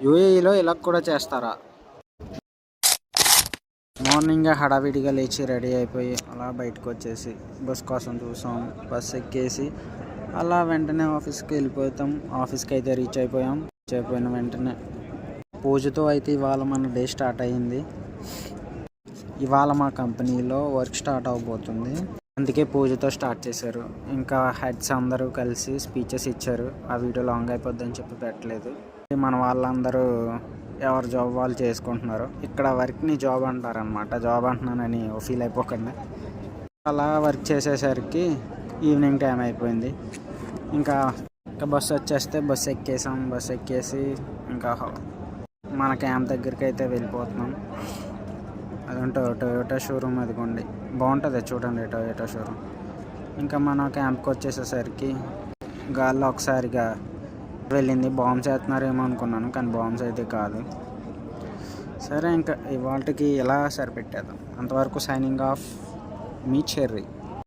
యూఏఈలో ఇలా కూడా చేస్తారా? మార్నింగే హడావిడిగా లేచి రెడీ అయిపోయి అలా బయటకు వచ్చేసి బస్ కోసం చూసాం. బస్ ఎక్కేసి అలా వెంటనే ఆఫీస్కి వెళ్ళిపోతాం. ఆఫీస్కి అయితే రీచ్ అయిపోయాం. రీచ్ అయిపోయిన వెంటనే పూజతో అయితే ఇవాళ మన డే స్టార్ట్ అయ్యింది. ఇవాళ మా కంపెనీలో వర్క్ స్టార్ట్ అవబోతుంది, అందుకే పూజతో స్టార్ట్ చేశారు. ఇంకా హెడ్స్ అందరూ కలిసి స్పీచెస్ ఇచ్చారు. ఆ వీడియో లాంగ్ అయిపోద్దని చెప్పి పెట్టలేదు. మన వాళ్ళందరూ ఎవరు జాబ్ వాళ్ళు చేసుకుంటున్నారు. ఇక్కడ వర్క్ని జాబ్ అంటారనమాట. జాబ్ అంటున్నానని ఫీల్ అయిపోకండి. అలా వర్క్ చేసేసరికి ఈవినింగ్ టైం అయిపోయింది. ఇంకా బస్సు వచ్చేస్తే బస్సు ఎక్కేసాం. బస్సు ఎక్కేసి ఇంకా మన క్యాంప్ దగ్గరికి అయితే వెళ్ళిపోతున్నాం. అదంటే టొయోటా షోరూమ్ అదిగోండి, బాగుంటుంది చూడండి టొయోటా షోరూమ్. ఇంకా మన క్యాంప్కి వచ్చేసేసరికి గాల్లో ఒకసారిగా వెళ్ళింది. బాంబ్స్ వేస్తున్నారేమో అనుకున్నాను, కానీ బాంబ్స్ అయితే కాదు. సరే ఇంకా ఇవాళకి ఇలా సరిపెట్టేద్దాం. అంతవరకు సైనింగ్ ఆఫ్, మీ చెర్రీ.